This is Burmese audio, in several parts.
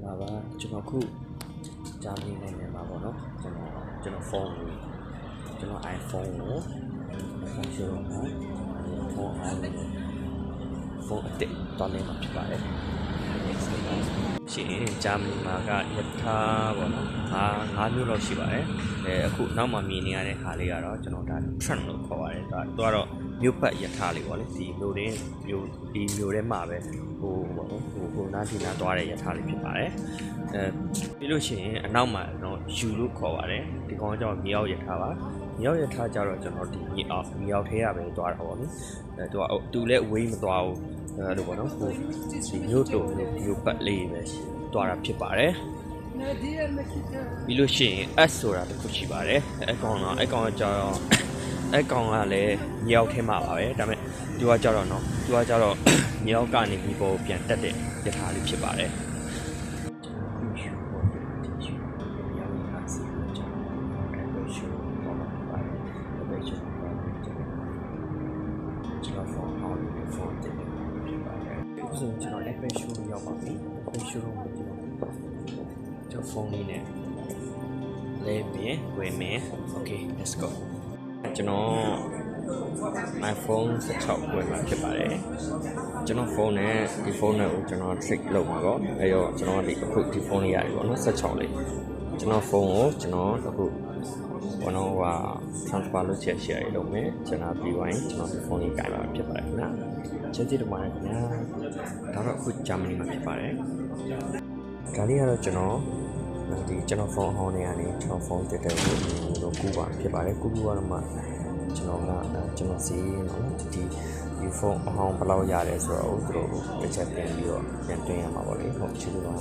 là ba cho nó khu cha mình này mà bọn nó cho nó phone cho nó iPhone nữa không chưa đó phone iPhone phone tệ toàn này mà chụp lại chỉ cha mình mà cái nhật tha bọn nó ngãမျိုးတော့ရှိပါတယ်အခုနောက်မှမြင်နေရတဲ့ဟာလေးကတော့ကျွန်တော်ဒါ trend လို့ခေါ်ပါတယ်ဒါတော့မြို့ပတ်ယထာလေးပေါ့လေဒီမြို့ထဲမှာပဲဟိုပေါ့နော်ဟိုနားဒီနားသွားတဲ့ယထာလေးဖြစ်ပါတယ်ပြီးလို့ရှိရင်အနောက်မှာတော့ယူလို့ခေါ်ပါတယ်ဒီကောင်ကကျတော့မြေအောက်ယထာပါမြေအောက်ယထာကျတော့ကျွန်တော်ဒီမြေအောက်ထဲရပဲသွားတာပေါ့လေသူလည်းအဝေးမသွားဘူးလို့ပေါ့နော်ဟိုဒီမြို့တုံမြို့ပတ်လေးပဲသွားတာဖြစ်ပါတယ်ပြီးလို့ရှိရင် S ဆိုတာတစ်ခုရှိပါတယ်အကောင်ကကျတော့အကောင်ကလည်းမြေအောက်ထဲမှာပါပဲဒါပေမဲ့သူကကျတော့မြေအောက်ကနေဒီပေါ်ပြန်တက်တဲ့ယထာလေးဖြစ်ပါတယ်ကျွန်တော် Apple Show ရောက်ပါပြီ Apple Show ကျွန်တော်ဖုန်းလေးနဲ့လဲမယ်ဝယ်မယ် Okay let's go ကျွန်တော် iPhone 16ဝယ်မှာဖြစ်ပါတယ်ကျွန်တော်ဖုန်းနဲ့ဒီဖုန်းနဲ့ကိုကျွန်တော် trick လုပ်မှာပေါ့အဲတော့ကျွန်တော်ဒီအခုဒီဖုန်းလေးရတယ်ပေါ့နော်16လေးကျွန်တော်ဖုန်းကိုကျွန်တော်အခုဘောနော်ဟာ transfer လုပ်ချက်ရှယ်ရေးလုပ်မယ်ကျွန်တော်ပြီးသွားရင်ကျွန်တော်ဒီဖုန်းလေးကိုင်ပါဖြစ်ပါတယ်ခင်ဗျာကျေးဇူးတင်ပါတယ်ခင်ဗျာဒါတော့အခုဂျာမနီမှာဖြစ်ပါတယ်ဒါလေးကတော့ကျွန်တော်ဖုန်းအဟောင်းတွေကနေကျွန်တော်ဖုန်းတက်တဲ့ကိုကူပါဖြစ်ပါတယ်ကူကတော့မှကျွန်တော်စီးနော်ဒီဖုန်းအဟောင်းဘယ်လောက်ရတယ်ဆိုတော့သူတို့တစ်ချက်ပြန်ပြီးတော့ပြန်တွင်းရမှာပေါ့လေဟုတ်ချစ်လို့ပါ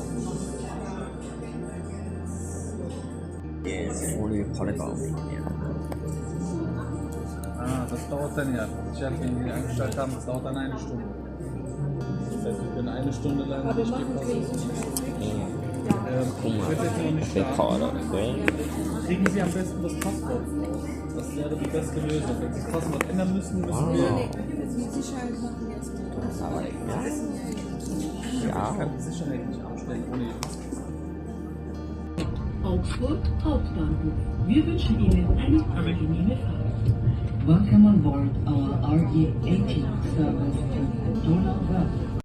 fully polygon. Das dauert dann ja. Ich habe den eingestellt haben, das dauert dann eine Stunde. Das heißt, wir können eine Stunde lang nicht die Post. Ich würde jetzt noch nicht starten. Kriegen Sie am besten das Passwort raus. Das wäre die beste Lösung. Wenn Sie das Passwort ändern müssen wir. Ja. Ich kann die Sicherheit nicht abstellen ohne Ihr Passwort. Augsburg Hauptbahnhof. Wir wünschen Ihnen eine angenehme Fahrt. Welcome on board our RE18 service to Donauwörth.